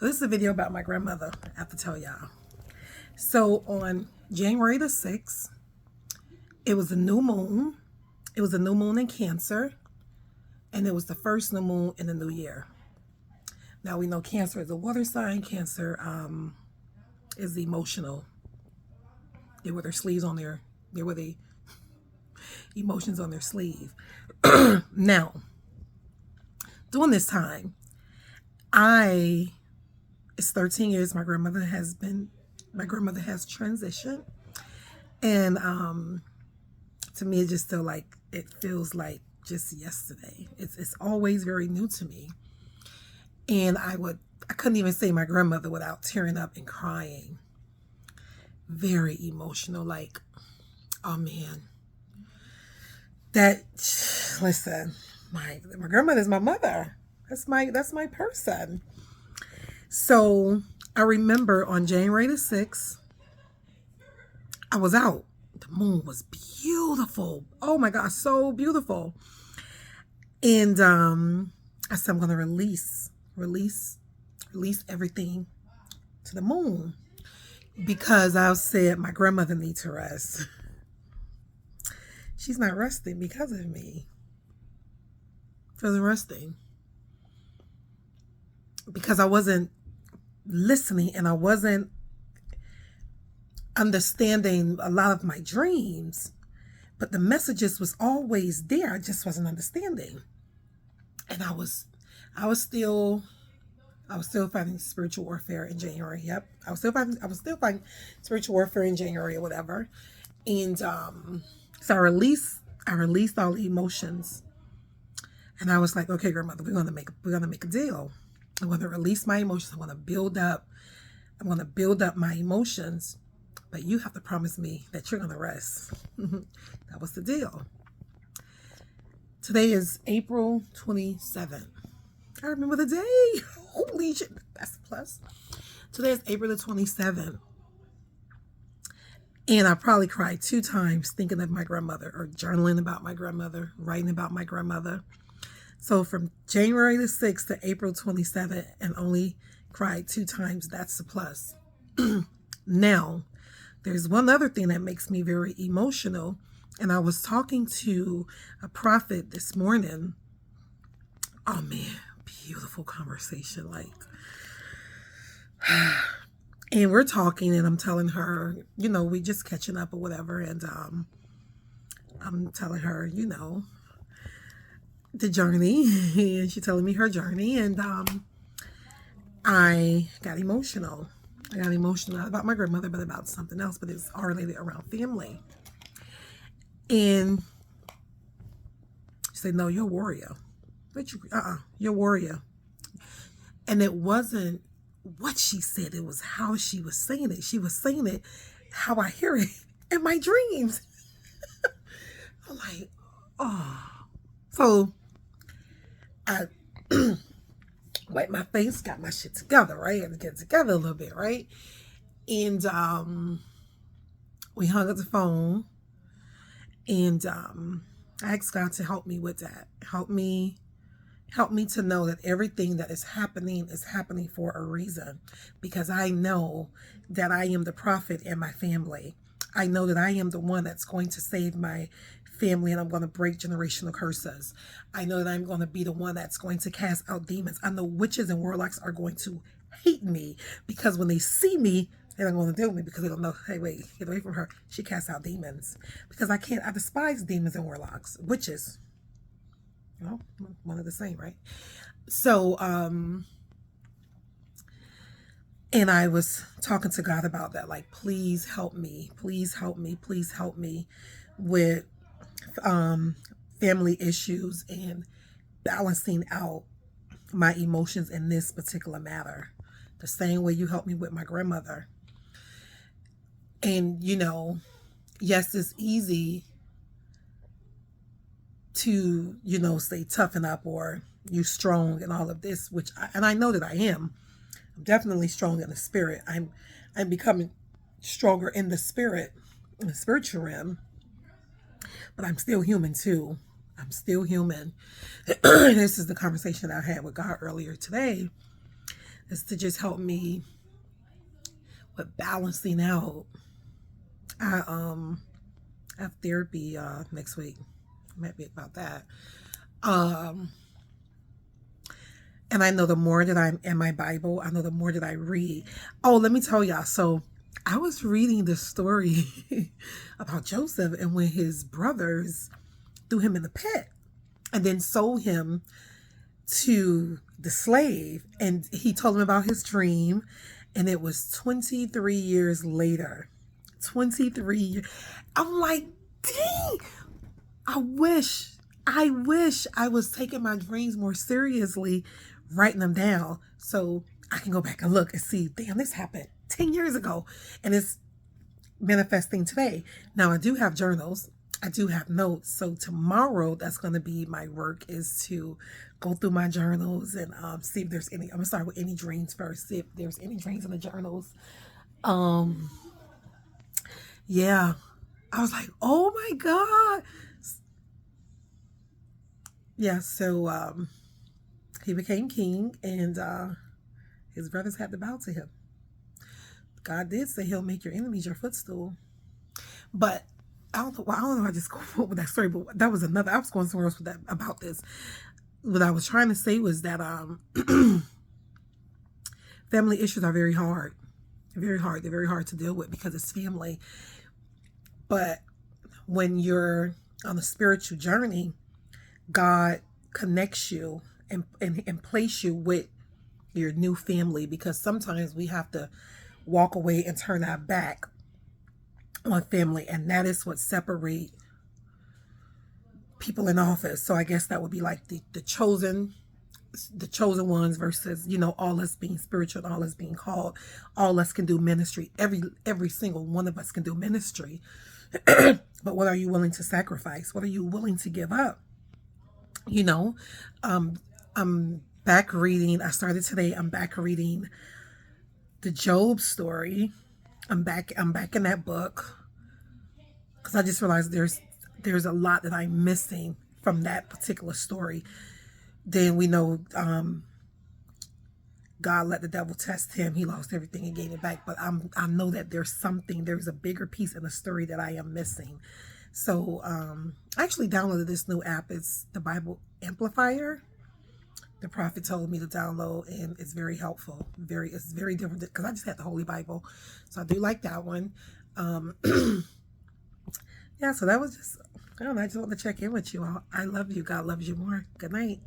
So this is a video about my grandmother. I have to tell y'all. So on January the 6th, it was a new moon. It was a new moon in Cancer. And it was the first new moon in the new year. Now we know Cancer is a water sign. Cancer is emotional. They wear their sleeves on their, they wear the emotions on their sleeve. Now, during this time, it's 13 years my grandmother has transitioned. And to me, it just it feels like just yesterday. It's always very new to me. And I couldn't even say my grandmother without tearing up and crying. Very emotional, like, oh man. Listen, my grandmother's my mother. That's my person. So I remember on January the 6th, I was out. The moon was beautiful. Oh my God, so beautiful. And I said, I'm gonna release everything to the moon, because I said my grandmother needs to rest. She's not resting because of me. She wasn't resting because I wasn't listening and I wasn't understanding a lot of my dreams, but the messages was always there. I just wasn't understanding. And I was still fighting spiritual warfare in January. Yep. I was still fighting spiritual warfare in January or whatever. And so I released all the emotions. And I was like, okay, grandmother, we're gonna make a deal. I'm gonna release my emotions. I'm gonna build up my emotions, but you have to promise me that you're gonna rest. That was the deal. Today is April 27th. I remember the day. Holy shit, that's a plus. Today is April the 27th. And I probably cried 2 times thinking of my grandmother, or journaling about my grandmother, writing about my grandmother. So from January the 6th to April 27th, and only cried 2 times, that's a plus. Now, there's one other thing that makes me very emotional. And I was talking to a prophet this morning. Oh man, beautiful conversation. And we're talking, and I'm telling her, we just catching up or whatever. And I'm telling her, the journey, and she's telling me her journey. And I got emotional. Not about my grandmother, but about something else, but it's all related around family. And she said, no, you're a warrior. But you're a warrior. And it wasn't what she said, it was how she was saying it. She was saying it how I hear it in my dreams. I'm like, oh. So I wiped my face, got my shit together, right? I had to get it together a little bit, right? And we hung up the phone, and I asked God to help me with that. Help me to know that everything that is happening for a reason, because I know that I am the prophet in my family. I know that I am the one that's going to save my family, and I'm going to break generational curses. I know that I'm going to be the one that's going to cast out demons. I know witches and warlocks are going to hate me, because when they see me, they're not going to deal with me, because they don't know, hey, wait, get away from her. She casts out demons. Because I despise demons and warlocks, witches. One of the same, right? So, and I was talking to God about that, like, please help me with family issues and balancing out my emotions in this particular matter, the same way you helped me with my grandmother. And, yes, it's easy to, say toughen up, or you strong and all of this, and I know that I am. I'm definitely strong in the spirit. I'm becoming stronger in the spirit, in the spiritual realm, but I'm still human too. I'm still human. This is the conversation I had with God earlier today. is to just help me with balancing out. I have therapy next week. Might be about that. Um and I know the more that I'm in my Bible, I know the more that I read. Oh, let me tell y'all. So I was reading the story about Joseph and when his brothers threw him in the pit and then sold him to the slave. And he told him about his dream. And it was 23 years later. 23 years. I'm like, dang, I wish I was taking my dreams more seriously, writing them down so I can go back and look and see, damn, this happened 10 years ago and it's manifesting today. Now I do have journals. I do have notes. So tomorrow, that's going to be my work, is to go through my journals and see if there's any. I'm going to start with any dreams first. See if there's any dreams in the journals. Um, yeah, I was like, oh my God. Yeah, so he became king, and his brothers had to bow to him. God did say he'll make your enemies your footstool. But I don't know. Well, I don't know. I just go with that story, but that was another. I was going somewhere else with that about this. What I was trying to say was that family issues are very hard. Very hard. They're very hard to deal with because it's family. But when you're on a spiritual journey, God connects you and place you with your new family, because sometimes we have to walk away and turn our back on family, and that is what separate people in office. So I guess that would be like the chosen ones versus, all us being spiritual and all us being called. All us can do ministry. Every single one of us can do ministry. But what are you willing to sacrifice? What are you willing to give up? I'm back reading. I started today. I'm back reading the Job story. I'm back in that book because I just realized there's a lot that I'm missing from that particular story. Then we know God let the devil test him. He lost everything and gained it back. But I know that there's a bigger piece in the story that I am missing. So I actually downloaded this new app. It's the Bible Amplifier. The prophet told me to download, and it's very helpful. It's very different because I just had the Holy Bible, so I do like that one. Yeah, so that was just, I don't know. I just want to check in with you all. I love you. God loves you more. Good night.